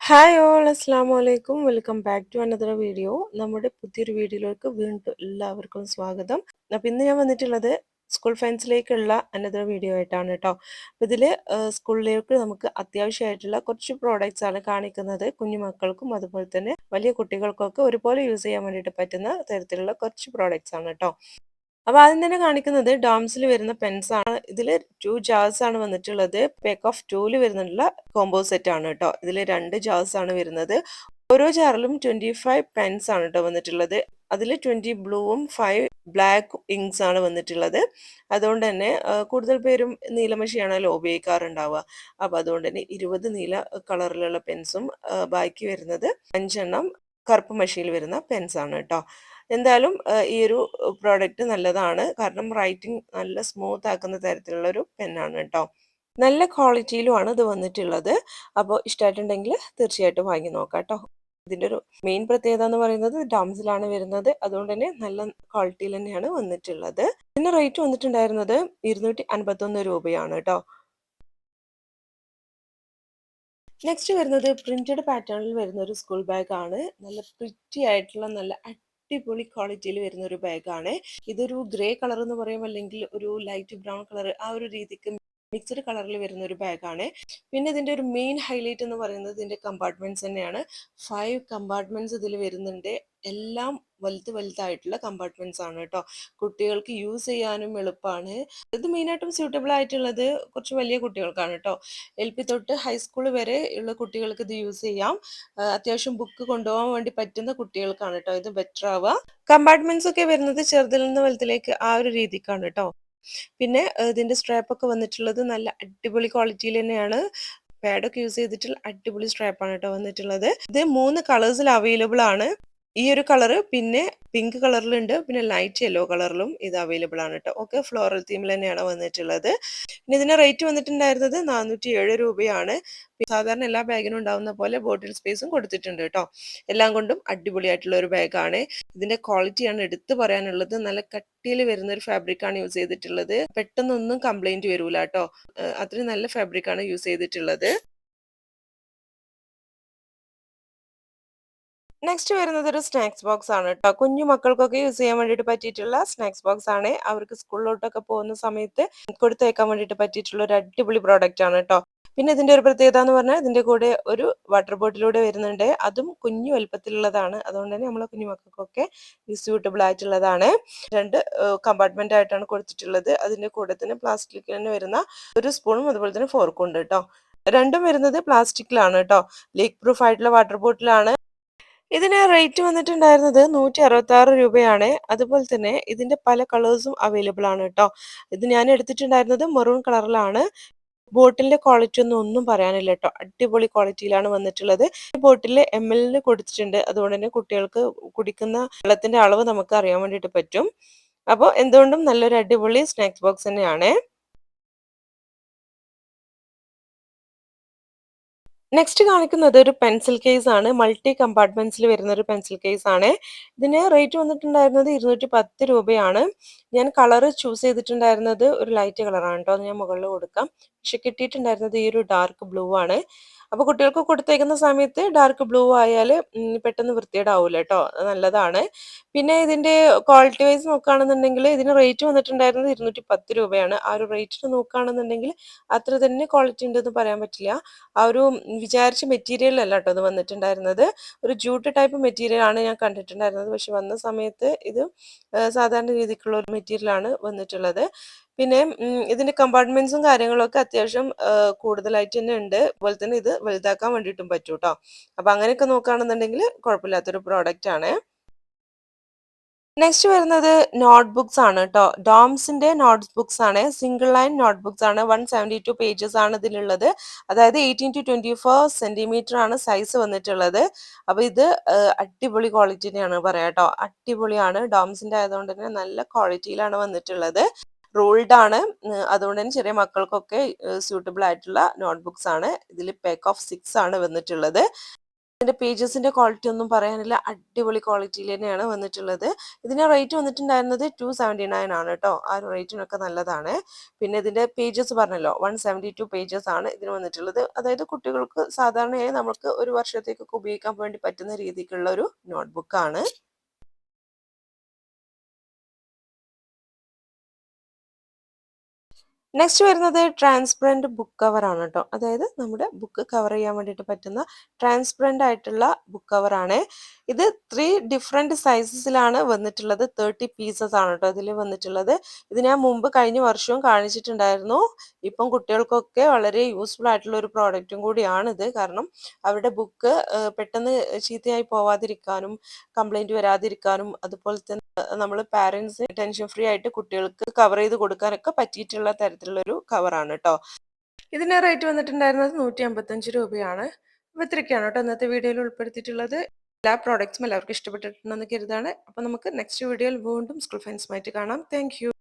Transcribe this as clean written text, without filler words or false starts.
Hi all അസ്സാമു അലൈക്കും welcome back to another video. നമ്മുടെ പുതിയൊരു വീഡിയോയിലേക്ക് വീണ്ടും എല്ലാവർക്കും സ്വാഗതം. അപ്പം ഇന്ന് ഞാൻ വന്നിട്ടുള്ളത് സ്കൂൾ ഫെൻസിലേക്കുള്ള അനദർ വീഡിയോ ആയിട്ടാണ് കേട്ടോ. അപ്പം ഇതിൽ സ്കൂളിലേക്ക് നമുക്ക് അത്യാവശ്യമായിട്ടുള്ള കുറച്ച് പ്രോഡക്റ്റ്സ് ആണ് കാണിക്കുന്നത്. കുഞ്ഞു മക്കൾക്കും അതുപോലെ തന്നെ വലിയ കുട്ടികൾക്കൊക്കെ ഒരുപോലെ യൂസ് ചെയ്യാൻ വേണ്ടിയിട്ട് പറ്റുന്ന തരത്തിലുള്ള കുറച്ച് പ്രോഡക്റ്റ്സ് ആണ് കേട്ടോ. അപ്പൊ ആദ്യം തന്നെ കാണിക്കുന്നത് ഡോംസിൽ വരുന്ന പെൻസ് ആണ്. ഇതിൽ 2 ജാർസ് ആണ് വന്നിട്ടുള്ളത്. പാക്ക് ഓഫ് 2ല് വരുന്നുള്ള കോംബോ സെറ്റ് ആണ് കേട്ടോ. ഇതിൽ 2 ജാർസ് ആണ് വരുന്നത്. ഓരോ ജാറിലും 25 പെൻസ് ആണ് കേട്ടോ വന്നിട്ടുള്ളത്. അതിൽ 20 ബ്ലൂവും 5 ബ്ലാക്ക് ഇങ്ക്സ് ആണ് വന്നിട്ടുള്ളത്. അതുകൊണ്ട് തന്നെ കൂടുതൽ പേരും നീലമഷിയാണല്ലോ ഉപയോഗിക്കാറുണ്ടാവുക. അപ്പൊ അതുകൊണ്ട് തന്നെ 20 നീല കളറിലുള്ള പെൻസും ബാക്കി വരുന്നത് 5 കറുപ്പ് മഷിയിൽ വരുന്ന പെൻസ് ആണ് കേട്ടോ. എന്തായാലും ഈ ഒരു പ്രോഡക്റ്റ് നല്ലതാണ്. കാരണം റൈറ്റിംഗ് നല്ല സ്മൂത്ത് ആക്കുന്ന തരത്തിലുള്ള ഒരു പെന്നാണ് കേട്ടോ. നല്ല ക്വാളിറ്റിയിലുമാണ് ഇത് വന്നിട്ടുള്ളത്. അപ്പോൾ ഇഷ്ടമായിട്ടുണ്ടെങ്കിൽ തീർച്ചയായിട്ടും വാങ്ങി നോക്കാം കേട്ടോ. ഇതിൻ്റെ ഒരു മെയിൻ പ്രത്യേകത എന്ന് പറയുന്നത് ഡാംസിലാണ് വരുന്നത്. അതുകൊണ്ട് തന്നെ നല്ല ക്വാളിറ്റിയിൽ തന്നെയാണ് വന്നിട്ടുള്ളത്. ഇതിന്റെ റേറ്റ് വന്നിട്ടുണ്ടായിരുന്നത് 251 രൂപയാണ് കേട്ടോ. നെക്സ്റ്റ് വരുന്നത് പ്രിന്റഡ് പാറ്റേണിൽ വരുന്ന ഒരു സ്കൂൾ ബാഗ് ആണ്. നല്ല പ്രിറ്റി ആയിട്ടുള്ള നല്ല അടിപൊളി ക്വാളിറ്റിയിൽ വരുന്ന ഒരു ബാഗാണ്. ഇതൊരു ഗ്രേ കളർ എന്ന് പറയും, അല്ലെങ്കിൽ ഒരു ലൈറ്റ് ബ്രൗൺ കളർ, ആ ഒരു രീതിക്ക് മിക്സ്ഡ് കളറിൽ വരുന്ന ഒരു ബാഗാണ്. പിന്നെ ഇതിന്റെ ഒരു മെയിൻ ഹൈലൈറ്റ് എന്ന് പറയുന്നത് ഇതിന്റെ കമ്പാർട്ട്മെന്റ്സ് തന്നെയാണ്. 5 കമ്പാർട്ട്മെന്റ്സ് ഇതിൽ വരുന്നുണ്ട്. എല്ലാം വലുതായിട്ടുള്ള കമ്പാർട്ട്മെന്റ്സ് ആണ് കേട്ടോ. കുട്ടികൾക്ക് യൂസ് ചെയ്യാനും എളുപ്പമാണ്. ഇത് മെയിനായിട്ടും സ്യൂട്ടബിൾ ആയിട്ടുള്ളത് കുറച്ച് വലിയ കുട്ടികൾക്കാണ് കേട്ടോ. LP തൊട്ട് ഹൈസ്കൂൾ വരെ ഉള്ള കുട്ടികൾക്ക് ഇത് യൂസ് ചെയ്യാം. അത്യാവശ്യം ബുക്ക് കൊണ്ടുപോകാൻ വേണ്ടി പറ്റുന്ന കുട്ടികൾക്കാണ് കേട്ടോ ഇത് ബെറ്റർ ആവുക. കമ്പാർട്ട്മെന്റ്സ് ഒക്കെ വരുന്നത് ചെറുതിൽ നിന്ന് വലുതിലേക്ക് ആ ഒരു രീതിക്കാണ് കേട്ടോ. പിന്നെ ഇതിന്റെ സ്ട്രാപ്പ് ഒക്കെ വന്നിട്ടുള്ളത് നല്ല അടിപൊളി ക്വാളിറ്റിയിൽ തന്നെയാണ്. പാഡൊക്കെ യൂസ് ചെയ്തിട്ടുള്ള അടിപൊളി സ്ട്രാപ്പാണ് കേട്ടോ വന്നിട്ടുള്ളത്. ഇത് 3 കളേഴ്സിൽ അവൈലബിൾ ആണ്. ഈ ഒരു കളറ്, പിന്നെ പിങ്ക് കളറിലുണ്ട്, പിന്നെ ലൈറ്റ് യെല്ലോ കളറിലും ഇത് അവൈലബിൾ ആണ് കേട്ടോ. ഒക്കെ ഫ്ലോറൽ തീമിൽ തന്നെയാണ് വന്നിട്ടുള്ളത്. പിന്നെ ഇതിന്റെ റേറ്റ് വന്നിട്ടുണ്ടായിരുന്നത് 407 രൂപയാണ്. സാധാരണ എല്ലാ ബാഗിനും ഉണ്ടാവുന്ന പോലെ ബോട്ടിൽ സ്പേസും കൊടുത്തിട്ടുണ്ട് കേട്ടോ. എല്ലാം കൊണ്ടും അടിപൊളിയായിട്ടുള്ള ഒരു ബാഗാണ്. ഇതിന്റെ ക്വാളിറ്റിയാണ് എടുത്തു പറയാനുള്ളത്. നല്ല കട്ടിയിൽ വരുന്ന ഒരു ഫാബ്രിക് ആണ് യൂസ് ചെയ്തിട്ടുള്ളത്. പെട്ടെന്നൊന്നും കംപ്ലൈന്റ് വരൂല കേട്ടോ. അത്രയും നല്ല ഫാബ്രിക് ആണ് യൂസ് ചെയ്തിട്ടുള്ളത്. നെക്സ്റ്റ് വരുന്നത് ഒരു സ്നാക്സ് ബോക്സ് ആണ് കേട്ടോ. കുഞ്ഞു മക്കൾക്കൊക്കെ യൂസ് ചെയ്യാൻ വേണ്ടിയിട്ട് പറ്റിയിട്ടുള്ള സ്നാക്സ് ബോക്സ് ആണ്. അവർക്ക് സ്കൂളിലോട്ടൊക്കെ പോകുന്ന സമയത്ത് കൊടുത്തയക്കാൻ വേണ്ടിയിട്ട് പറ്റിയിട്ടുള്ള ഒരു അടിപൊളി പ്രോഡക്റ്റ് ആണ് കേട്ടോ. പിന്നെ ഇതിന്റെ ഒരു പ്രത്യേകത എന്ന് പറഞ്ഞാൽ ഇതിന്റെ കൂടെ ഒരു വാട്ടർ ബോട്ടിലൂടെ വരുന്നുണ്ട്. അതും കുഞ്ഞു വലുപ്പത്തിലുള്ളതാണ്. അതുകൊണ്ട് തന്നെ നമ്മളെ കുഞ്ഞു മക്കൾക്കൊക്കെ സ്യൂട്ടബിൾ ആയിട്ടുള്ളതാണ്. 2 കമ്പാർട്ട്മെന്റ് ആയിട്ടാണ് കൊടുത്തിട്ടുള്ളത്. അതിന്റെ കൂടെ തന്നെ പ്ലാസ്റ്റിക്കിൽ തന്നെ വരുന്ന ഒരു സ്പൂണും അതുപോലെ തന്നെ ഫോർക്കും ഉണ്ട് കേട്ടോ. രണ്ടും വരുന്നത് പ്ലാസ്റ്റിക്കിലാണ് കേട്ടോ. ലീക്ക് പ്രൂഫ് ആയിട്ടുള്ള വാട്ടർ ബോട്ടിലാണ്. ഇതിന് റേറ്റ് വന്നിട്ടുണ്ടായിരുന്നത് 166 രൂപയാണ്. അതുപോലെ തന്നെ ഇതിന്റെ പല കളേഴ്സും അവൈലബിൾ ആണ് കേട്ടോ. ഇത് ഞാൻ എടുത്തിട്ടുണ്ടായിരുന്നത് മെറൂൺ കളറിലാണ്. ബോട്ടിലിന്റെ ക്വാളിറ്റി ഒന്നും പറയാനില്ല കേട്ടോ. അടിപൊളി ക്വാളിറ്റിയിലാണ് വന്നിട്ടുള്ളത്. ഈ ബോട്ടിൽ ml കൊടുത്തിട്ടുണ്ട്. അതുകൊണ്ട് തന്നെ കുട്ടികൾക്ക് കുടിക്കുന്ന വെള്ളത്തിന്റെ അളവ് നമുക്ക് അറിയാൻ വേണ്ടിയിട്ട് പറ്റും. അപ്പോൾ എന്തുകൊണ്ടും നല്ലൊരു അടിപൊളി സ്നാക്സ് ബോക്സ് തന്നെയാണ്. നെക്സ്റ്റ് കാണിക്കുന്നത് ഒരു പെൻസിൽ കേസ് ആണ്. മൾട്ടി കമ്പാർട്ട്മെന്റ്സിൽ വരുന്ന ഒരു പെൻസിൽ കേസ് ആണ്. ഇതിന് റേറ്റ് വന്നിട്ടുണ്ടായിരുന്നത് 210 രൂപയാണ്. ഞാൻ കളർ ചൂസ് ചെയ്തിട്ടുണ്ടായിരുന്നത് ഒരു ലൈറ്റ് കളറാണ് കേട്ടോ. അത് ഞാൻ മുകളിൽ കൊടുക്കാം. പക്ഷെ കിട്ടിയിട്ടുണ്ടായിരുന്നത് ഈ ഒരു ഡാർക്ക് ബ്ലൂ ആണ്. അപ്പൊ കുട്ടികൾക്ക് കൊടുത്തേക്കുന്ന സമയത്ത് ഡാർക്ക് ബ്ലൂ ആയാൽ പെട്ടെന്ന് വൃത്തികേടാവൂല കേട്ടോ. അത് നല്ലതാണ്. പിന്നെ ഇതിന്റെ ക്വാളിറ്റി വൈസ് നോക്കുകയാണെന്നുണ്ടെങ്കിൽ ഇതിന് റേറ്റ് വന്നിട്ടുണ്ടായിരുന്നത് 210 രൂപയാണ്. ആ ഒരു റേറ്റിന് നോക്കുകയാണെന്നുണ്ടെങ്കിൽ അത്ര തന്നെ ക്വാളിറ്റി ഉണ്ടെന്ന് പറയാൻ പറ്റില്ല. ആ ഒരു വിചാരിച്ച മെറ്റീരിയൽ അല്ല കേട്ടോ ഇത് വന്നിട്ടുണ്ടായിരുന്നത്. ഒരു ജൂട്ട് ടൈപ്പ് മെറ്റീരിയൽ ആണ് ഞാൻ കണ്ടിട്ടുണ്ടായിരുന്നത്. പക്ഷെ വന്ന സമയത്ത് ഇത് സാധാരണ രീതിക്കുള്ള ഒരു മെറ്റീരിയൽ ആണ് വന്നിട്ടുള്ളത്. പിന്നെ ഇതിന്റെ കമ്പാർട്ട്മെന്റ്സും കാര്യങ്ങളൊക്കെ അത്യാവശ്യം കൂടുതലായിട്ട് തന്നെ ഉണ്ട്. അതുപോലെ തന്നെ ഇത് വലുതാക്കാൻ വേണ്ടിയിട്ടും പറ്റും കേട്ടോ. അപ്പൊ അങ്ങനെയൊക്കെ നോക്കുകയാണെന്നുണ്ടെങ്കിൽ കുഴപ്പമില്ലാത്തൊരു പ്രോഡക്റ്റ് ആണ്. നെക്സ്റ്റ് വരുന്നത് നോട്ട്ബുക്സ് ആണ് കേട്ടോ. ഡോംസിന്റെ നോട്ട്ബുക്സ് ആണ്. സിംഗിൾ ലൈൻ നോട്ട്ബുക്സ് ആണ്. 172 പേജസ് ആണ് ഇതിലുള്ളത്. അതായത് 18 to 24 സെന്റിമീറ്റർ ആണ് സൈസ് വന്നിട്ടുള്ളത്. അപ്പൊ ഇത് അടിപൊളി ക്വാളിറ്റി തന്നെയാണ് പറയാം കേട്ടോ. അടിപൊളിയാണ്. ഡോംസിന്റെ ആയതുകൊണ്ട് തന്നെ നല്ല ക്വാളിറ്റിയിലാണ് വന്നിട്ടുള്ളത്. റൂൾഡ് ആണ്. അതുകൊണ്ട് തന്നെ ചെറിയ മക്കൾക്കൊക്കെ സ്യൂട്ടബിൾ ആയിട്ടുള്ള നോട്ട്ബുക്സ് ആണ്. ഇതിൽ പാക്ക് ഓഫ് 6 ആണ് വന്നിട്ടുള്ളത്. ഇതിൻ്റെ പേജസിൻ്റെ ക്വാളിറ്റി ഒന്നും പറയാനില്ല, അടിപൊളി ക്വാളിറ്റിയിൽ തന്നെയാണ് വന്നിട്ടുള്ളത്. ഇതിന് റേറ്റ് വന്നിട്ടുണ്ടായിരുന്നത് 279 ആണ് കേട്ടോ. ആ ഒരു റേറ്റിനൊക്കെ നല്ലതാണ്. പിന്നെ ഇതിൻ്റെ പേജസ് പറഞ്ഞല്ലോ, 172 പേജസ് ആണ് ഇതിന് വന്നിട്ടുള്ളത്. അതായത് കുട്ടികൾക്ക് സാധാരണയായി നമുക്ക് ഒരു വർഷത്തേക്കൊക്കെ ഉപയോഗിക്കാൻ വേണ്ടി പറ്റുന്ന രീതിക്കുള്ള ഒരു നോട്ട്ബുക്കാണ്. നെക്സ്റ്റ് വരുന്നത് ട്രാൻസ്പെറൻറ്റ് ബുക്ക് കവറാണ് കേട്ടോ. അതായത് നമ്മുടെ ബുക്ക് കവർ ചെയ്യാൻ വേണ്ടിയിട്ട് പറ്റുന്ന ട്രാൻസ്പെറൻ്റ് ആയിട്ടുള്ള ബുക്ക് കവറാണ്. ഇത് 3 ഡിഫറെൻറ്റ് സൈസസിലാണ് വന്നിട്ടുള്ളത്. 30 പീസസ് ആണ് കേട്ടോ ഇതിൽ വന്നിട്ടുള്ളത്. ഇത് ഞാൻ മുമ്പ് കഴിഞ്ഞ വർഷവും കാണിച്ചിട്ടുണ്ടായിരുന്നു. ഇപ്പം കുട്ടികൾക്കൊക്കെ വളരെ യൂസ്ഫുൾ ആയിട്ടുള്ള ഒരു പ്രോഡക്റ്റും കൂടിയാണിത്. കാരണം അവരുടെ ബുക്ക് പെട്ടെന്ന് ചീത്തയായി പോവാതിരിക്കാനും കംപ്ലൈൻറ്റ് വരാതിരിക്കാനും അതുപോലെ തന്നെ നമ്മൾ പാരൻസ് ടെൻഷൻ ഫ്രീ ആയിട്ട് കുട്ടികൾക്ക് കവർ ചെയ്ത് കൊടുക്കാനൊക്കെ പറ്റിയിട്ടുള്ള തരത്തിലുള്ളൊരു കവറാണ് കേട്ടോ. ഇതിൻ്റെ റേറ്റ് വന്നിട്ടുണ്ടായിരുന്നത് 155 രൂപയാണ്. അപ്പോൾ ഇത്രയൊക്കെയാണ് കേട്ടോ ഇന്നത്തെ വീഡിയോയിൽ ഉൾപ്പെടുത്തിയിട്ടുള്ളത്. എല്ലാ പ്രോഡക്റ്റ്സും എല്ലാവർക്കും ഇഷ്ടപ്പെട്ടിട്ടുണ്ടെന്ന് കരുതാണ്. അപ്പോൾ നമുക്ക് നെക്സ്റ്റ് വീഡിയോയിൽ വീണ്ടും സ്കൂൾ ഫ്രണ്ട്സുമായിട്ട് കാണാം. Thank you.